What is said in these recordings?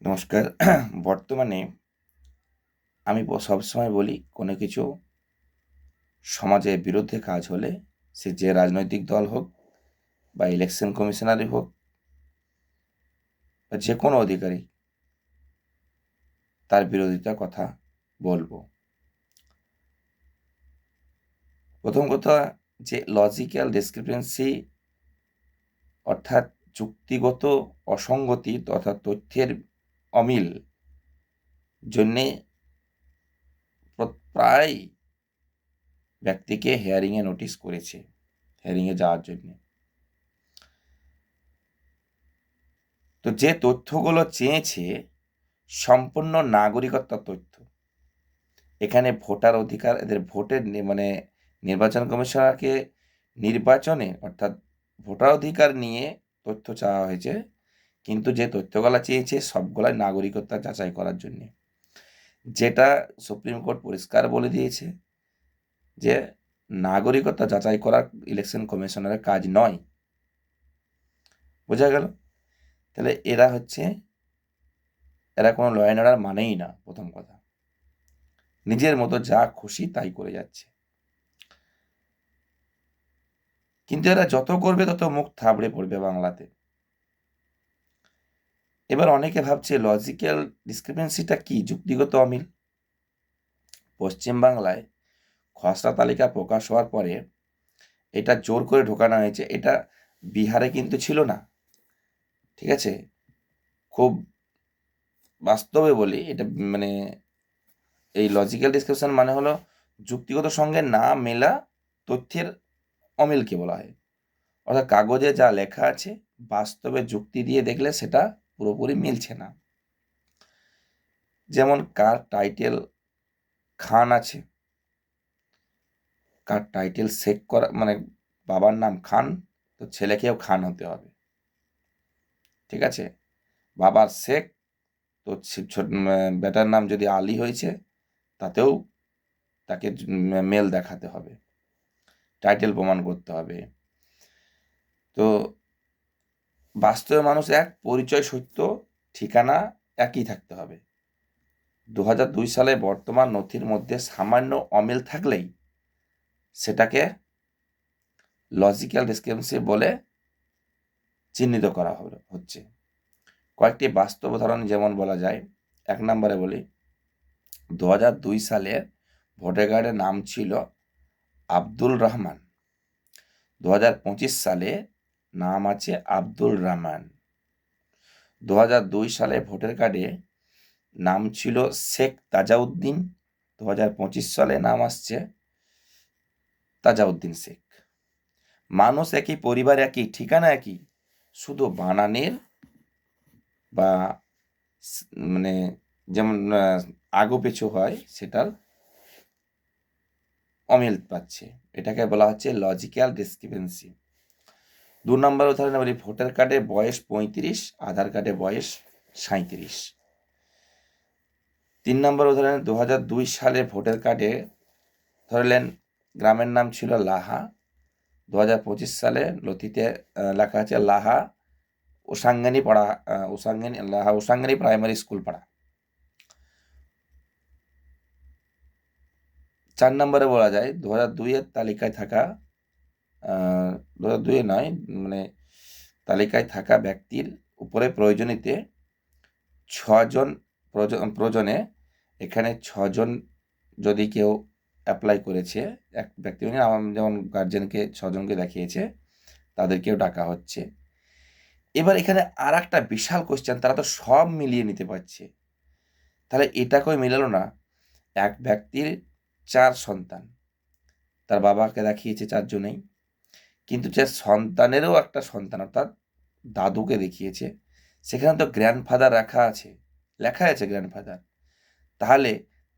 নমস্কার। বর্তমানে আমি সবসময় বলি কোনো কিছু সমাজের বিরুদ্ধে কাজ হলে সে যে রাজনৈতিক দল হোক বা ইলেকশন কমিশনারই হোক বা যে কোনো অধিকারী, তার বিরোধিতা কথা বলবো। প্রথম কথা, যে লজিক্যাল ডিসক্রিপেন্সি অর্থাৎ যুক্তিগত অসঙ্গতি তথা তথ্যের অমিল জন্যে প্রায় ব্যক্তিকে হিয়ারিংয়ে নোটিশ করেছে, হিয়ারিংয়ে যাওয়ার জন্যে। তো যে তথ্যগুলো চেয়েছে সম্পূর্ণ নাগরিকত্ব তথ্য। এখানে ভোটার অধিকার, এদের ভোটের মানে নির্বাচন কমিশনারকে নির্বাচনে অর্থাৎ ভোটার অধিকার নিয়ে তথ্য চাওয়া হয়েছে, কিন্তু যে তথ্যগুলো চেয়েছে সবগুলাই নাগরিকত্ব যাচাই করার জন্যে, যেটা সুপ্রিম কোর্ট পরিষ্কার বলে দিয়েছে যে নাগরিকত্ব যাচাই করা ইলেকশন কমিশনারের কাজ নয়। বোঝা গেল? তাহলে এরা কোনো ল অ্যান্ড অর্ডার মানেই না। প্রথম কথা, নিজের মতো যা খুশি তাই করে যাচ্ছে। কিন্তু এরা যত করবে তত মুখ থাবড়ে পড়বে বাংলাতে। এবার অনেকে ভাবছে লজিক্যাল ডিসক্রিপেন্সিটা কি, যুক্তিগত অমিল। পশ্চিমবাংলায় খসড়া তালিকা প্রকাশ হওয়ার পরে এটা জোর করে ঢোকানো হয়েছে। এটা বিহারে কিন্তু ছিল না, ঠিক আছে? খুব বাস্তবে বলি, এটা মানে এই লজিক্যাল ডিসক্রিপশন মানে হলো যুক্তিগত সঙ্গে না মেলা তথ্যের অমিলকে বলা হয়। অর্থাৎ কাগজে যা লেখা আছে বাস্তবে যুক্তি দিয়ে দেখলে সেটা পুরোপুরি মিলছে না। যেমন কার টাইটেল খান আছে, কার টাইটেল শেখ করা মানে বাবার নাম খান, তো ছেলেকেও খান হতে হবে, ঠিক আছে? বাবার শেখ, তো বেটার নাম যদি আলী হয়েছে তাতেও তাকে মেল দেখাতে হবে, টাইটেল প্রমাণ করতে হবে। তো বাস্তবে মানুষ এক, পরিচয় সত্য, ঠিকানা একই থাকতে হবে। 2002 সালে বর্তমান নথির মধ্যে সামান্য অমিল থাকলেই সেটাকে লজিক্যাল ডিসক্রিপেন্সি বলে চিহ্নিত করা হচ্ছে। কয়েকটি বাস্তব উদাহরণ যেমন বলা যায়, 1 নম্বরে বলি, 2002 সালে ভোটার কার্ডের নাম ছিল আব্দুল রহমান, 2025 সালে নাম আছে আব্দুল রহমান। 2002 সালে ভোটার কার্ডে নাম ছিল শেখ তাজাউদ্দিন, 2025 সালে নাম আসছে তাজাউদ্দিন শেখ। মানুষ একই, পরিবার একই, ঠিকানা একই, শুধু বানানের বা মানে যেমন আগু পিছু হয় সেটার অমিল পাচ্ছে। এটাকে বলা হচ্ছে লজিক্যাল ডিসক্রিপেন্সি। 2 নম্বর উদাহরণে বলি, ভোটার কার্ডে বয়স 35, আধার কার্ডে বয়স 37। 3 নম্বর উদাহরণে 2002 সালে ভোটার কার্ডে ধরলেন গ্রামের নাম ছিল লাহা, 2025 সালে নথিতে লেখা আছে লাহা ওসাঙ্গানি পাড়া, লাহা ওসাঙ্গানি প্রাইমারি স্কুল পাড়া। 4 নম্বরে বলা যায় 2002 এর তালিকায় থাকা 2002 নয়, মানে তালিকায় থাকা ব্যক্তির উপরে প্রয়োজনীয়তে 6 জন প্রয়োজনে, এখানে 6 জন যদি কেউ অ্যাপ্লাই করেছে, এক ব্যক্তি মানে যেমন গার্জেনকে 6 জনকে দেখিয়েছে, তাদেরকেও ডাকা হচ্ছে। এবার এখানে আর একটা বিশাল কোশ্চেন, তারা তো সব মিলিয়ে নিতে পারছে, তাহলে এটাকেও মেলালো না। এক ব্যক্তির 4 সন্তান, তার বাবাকে দেখিয়েছে 4 জনেই, কিন্তু যে সন্তানেরও একটা সন্তান অর্থাৎ দাদুকে দেখিয়েছে, সেখানে তো গ্র্যান্ডফাদার লেখা আছে গ্র্যান্ডফাদার, তাহলে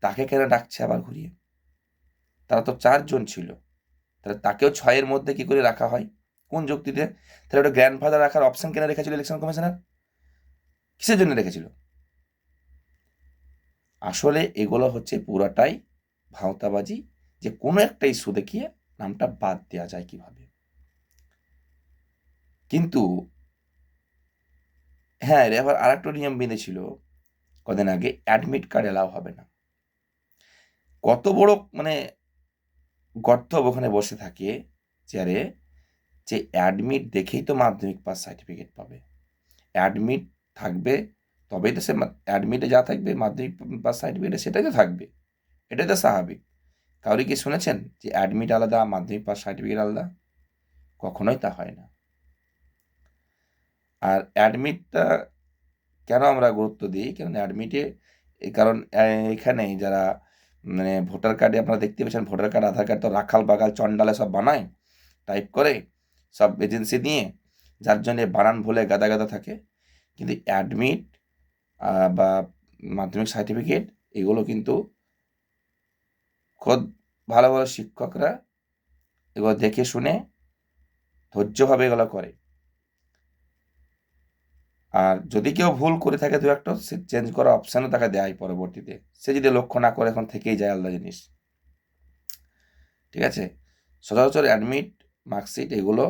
তাকে কেন ডাকছে আবার ঘুরিয়ে? তারা তো 4 জন ছিল, তাহলে তাকেও 6 এর মধ্যে কি করে রাখা হয়, কোন যুক্তিতে? তাহলে ওটা গ্র্যান্ডফাদার রাখার অপশন কেন রেখেছিল ইলেকশন কমিশনার? কিসের জন্য রেখেছিল? আসলে এগুলো হচ্ছে পুরাটাই ভাঁওতাবাজি, যে কোনো একটা ইস্যু দেখিয়ে নামটা বাদ দেওয়া যায় কিভাবে। কিন্তু হ্যাঁ, এবার আর একটা নিয়ম বেঁধেছিল, কদিন আগে, অ্যাডমিট কার্ড এলাও হবে না। কত বড় মানে গর্ত ওখানে বসে থাকে চেয়ারে, যে অ্যাডমিট দেখেই তো মাধ্যমিক পাস সার্টিফিকেট পাবে। অ্যাডমিট থাকবে তবেই তো সে অ্যাডমিটে যা থাকবে মাধ্যমিক পাস সার্টিফিকেটে সেটাই তো থাকবে। এটাই তো স্বাভাবিক। কাউরি কি শুনেছেন যে অ্যাডমিট আলাদা মাধ্যমিক পাস সার্টিফিকেট আলাদা? কখনোই তা হয় না। আর অ্যাডমিটটা কেন আমরা গুরুত্ব দিই, কারণ অ্যাডমিটে কারণ এখানে যারা মানে ভোটার কার্ডে আপনারা দেখতে পাচ্ছেন, ভোটার কার্ড আধার কার্ড তো রাখাল বাগাল চন্ডালে সব বানায় টাইপ করে সব এজেন্সি নিয়ে, যার জন্য বানান ভুলে গাদা গাদা থাকে। কিন্তু অ্যাডমিট বা মাধ্যমিক সার্টিফিকেট এগুলো কিন্তু খোদ ভালো ভালো শিক্ষকরা এগুলো দেখে শুনে ধৈর্যভাবে এগুলো করে। আর যদি কেউ ভুল করে থাকে দু একটা, সে চেঞ্জ করার অপশানও তাকে দেয় পরবর্তীতে। সে যদি লক্ষ্য না করে এখন থেকেই যায় আলাদা জিনিস। ঠিক আছে, সচরাচর অ্যাডমিট মার্কশিট এগুলো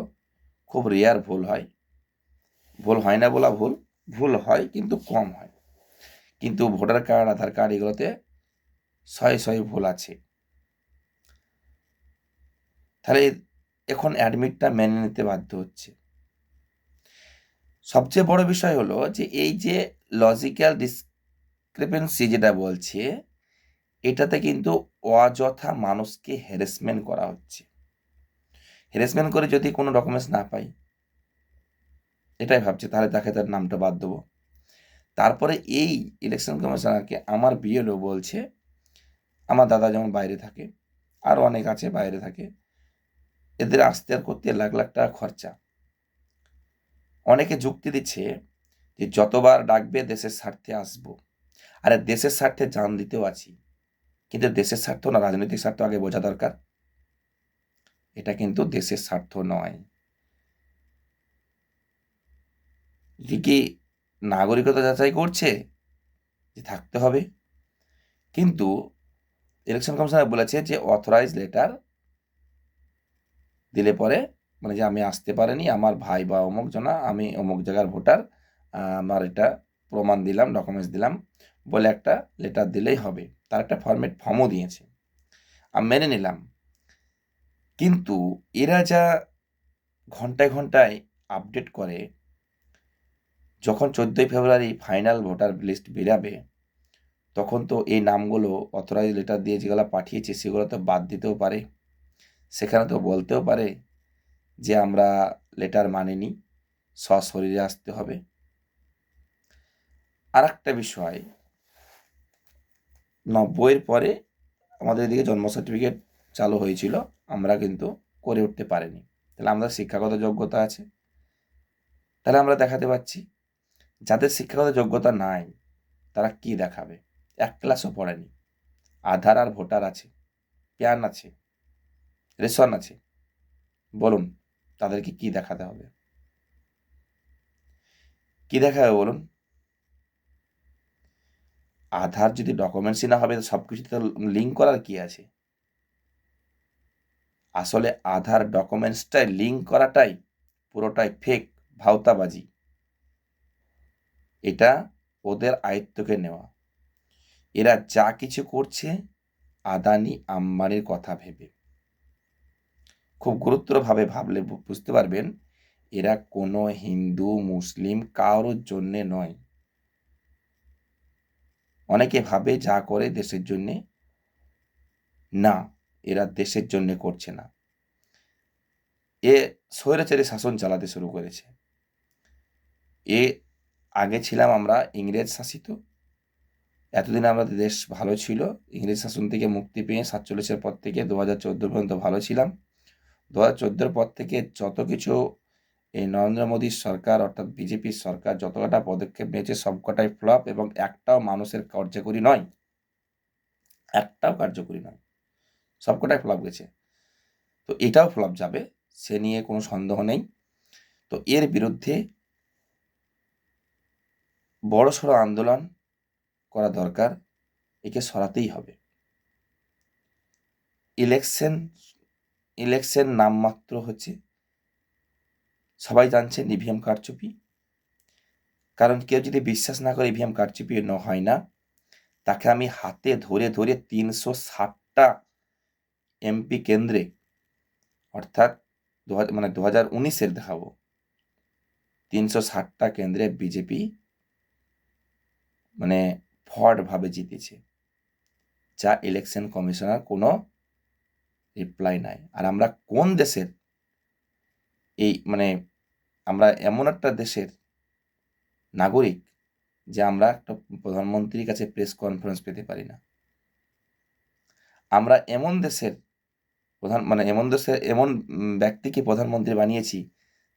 খুব রেয়ার ভুল হয়। ভুল হয় না বলা ভুল, ভুল হয় কিন্তু কম হয়। কিন্তু ভোটার কার্ড আধার কার্ড এগুলোতে শয়ে শয়ে ভুল আছে। তাহলে এখন অ্যাডমিটটা মেনে নিতে বাধ্য হচ্ছে। সবচেয়ে বড় বিষয় হলো যে এই যে লজিক্যাল ডিসক্রিপেন্সি যেটা বলছে, এটাতে কিন্তু অযথা মানুষকে হ্যারাসমেন্ট করা হচ্ছে। হ্যারাসমেন্ট করে যদি কোনো ডকুমেন্টস না পাই, এটাই ভাবছে তাহলে তাকে তার নামটা বাদ দেবো। তারপরে এই ইলেকশন কমিশনারকে আমার বিএলও বলছে, আমার দাদা যেমন বাইরে থাকে, আরও অনেক আছে বাইরে থাকে, এদের আসতে আর করতে লাখ লাখ টাকা খরচা। অনেকে যুক্তি দিচ্ছে যে যতবার ডাকবে দেশের স্বার্থে আসবো। আরে দেশের স্বার্থে জান দিতেও আছি, কিন্তু দেশের স্বার্থ না রাজনৈতিক স্বার্থ আগে বোঝা দরকার। এটা কিন্তু দেশের স্বার্থ নয়। কি নাগরিকতা যাচাই করছে যে থাকতে হবে, কিন্তু ইলেকশন কমিশনার বলেছে যে অথরাইজ লেটার দিলে পরে মানে যে আমি আসতে পারিনি, আমার ভাই বা অমুক জনা, আমি অমুক জায়গার ভোটার, আমার এটা প্রমাণ দিলাম, ডকুমেন্টস দিলাম বলে একটা লেটার দিলেই হবে। তার একটা ফরম্যাট ফর্মও দিয়েছে, আমি মেনে নিলাম। কিন্তু এরা যা ঘন্টায় ঘন্টায় আপডেট করে, যখন 14ই ফেব্রুয়ারি ফাইনাল ভোটার লিস্ট বেরাবে, তখন তো এই নামগুলো অথরাইজ লেটার দিয়ে যেগুলো পাঠিয়েছে সেগুলো তো বাদ দিতেও পারে। সেখানে তো বলতেও পারে যে আমরা লেটার মানিনি, সশরীরে আসতে হবে। আর একটা বিষয়, 90-এর পরে আমাদের এদিকে জন্ম সার্টিফিকেট চালু হয়েছিল, আমরা কিন্তু করে উঠতে পারিনি। তাহলে আমাদের শিক্ষাগত যোগ্যতা আছে, তাহলে আমরা দেখাতে পাচ্ছি। যাদের শিক্ষাগত যোগ্যতা নাই তারা কি দেখাবে? এক ক্লাসও পড়েনি, আধার আর ভোটার আছে, প্যান আছে, রেশন আছে, বলুন তাদেরকে কি দেখাতে হবে? কি দেখাবে বলুন? আধার যদি ডকুমেন্টসই না হবে সব কিছুতে তো লিঙ্ক করার কি আছে? আসলে আধার ডকুমেন্টসটাই লিঙ্ক করাটাই পুরোটাই ফেক, ভাওতাবাজি। এটা ওদের আয়ত্তকে নেওয়া। এরা যা কিছু করছে আদানি আম্বানির কথা ভেবে। খুব গুরুত্বভাবে ভাবলে বুঝতে পারবেন, এরা কোনো হিন্দু মুসলিম কারোর জন্যে নয়। অনেকে ভাবে যা করে দেশের জন্যে, না, এরা দেশের জন্য করছে না। এ স্বৈরাচারী শাসন চালাতে শুরু করেছে। এ আগে ছিলাম আমরা ইংরেজ শাসিত, এতদিন আমাদের দেশ ভালো ছিল, ইংরেজ শাসন থেকে মুক্তি পেয়ে 47-এর পর থেকে 2014 পর্যন্ত ভালো ছিলাম। 2014-এর পর থেকে যত কিছু এই নরেন্দ্র মোদীর সরকার অর্থাৎ বিজেপির সরকার যত কটা পদক্ষেপ নিয়েছে সবকটাই ফ্লপ, এবং একটাও মানুষের কার্যকরী নয়, একটাও কার্যকরী নয়, সবকটাই ফ্লপ গেছে। তো এটাও ফ্লপ যাবে, সে নিয়ে কোনো সন্দেহ নেই। তো এর বিরুদ্ধে বড়সড় আন্দোলন করা দরকার, একে সরাতেই হবে। ইলেকশন নামমাত্র হচ্ছে, সবাই জানছেন ইভিএম কারচুপি, কারণ কেউ যদি বিশ্বাস না করে ইভিএম কারচুপি হয় না, তাকে আমি হাতে ধরে ধরে 360টা এমপি কেন্দ্রে, অর্থাৎ 2019-এর দেখাবো, 360টা কেন্দ্রে বিজেপি ফ্রডভাবে জিতেছে, যা ইলেকশন কমিশনার কোনো রিপ্লাই নাই। আর আমরা কোন দেশের এই আমরা এমন একটা দেশের নাগরিক যে আমরা একটা প্রধানমন্ত্রীর কাছে প্রেস কনফারেন্স পেতে পারি না। আমরা এমন দেশের এমন ব্যক্তিকে প্রধানমন্ত্রী বানিয়েছি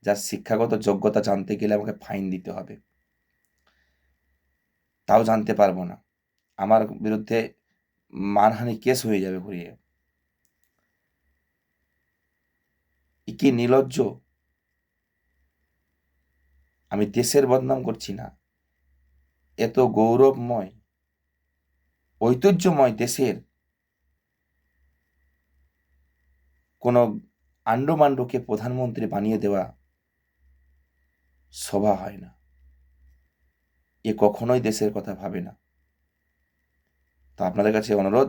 যার শিক্ষাগত যোগ্যতা জানতে গেলে আমাকে ফাইন দিতে হবে, তাও জানতে পারবো না, আমার বিরুদ্ধে মানহানি কেস হয়ে যাবে ঘুরিয়ে। কি নির্লজ্জ! আমি দেশের বদনাম করছি না, এত গৌরবময় ঐতিহ্যময় দেশের কোনো আন্ডুমান্ডুকে প্রধানমন্ত্রী বানিয়ে দেওয়া শোভা হয় না। এ কখনোই দেশের কথা ভাবে না। তো আপনাদের কাছে অনুরোধ,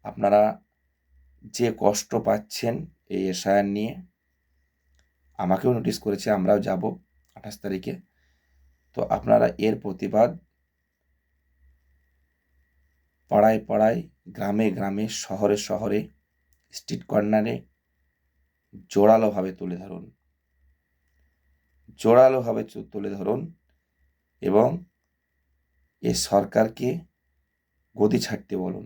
আপনারা যে কষ্ট পাচ্ছেন এই এসআইআর নিয়ে, আমাকেও নোটিশ করেছে, আমরাও যাব 28 তারিখে। তো আপনারা এর প্রতিবাদ পাড়ায় পাড়ায়, গ্রামে গ্রামে, শহরে শহরে, স্ট্রিট কর্নারে জোরালোভাবে তুলে ধরুন এবং এ সরকারকে গদি ছাড়তে বলুন।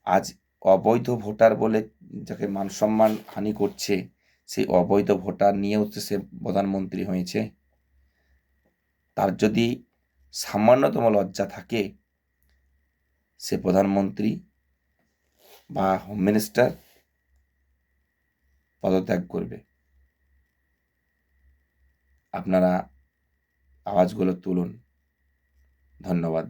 আজ অবৈধ ভোটার বলে যাকে মান সম্মান হানি করছে, সেই অবৈধ ভোটার নিয়েও তো সে প্রধানমন্ত্রী হয়েছে। তার যদি সামান্যতম লজ্জা থাকে, সে প্রধানমন্ত্রী বা হোম মিনিস্টার পদত্যাগ করবে। আপনারা আওয়াজগুলো তুলুন। ধন্যবাদ।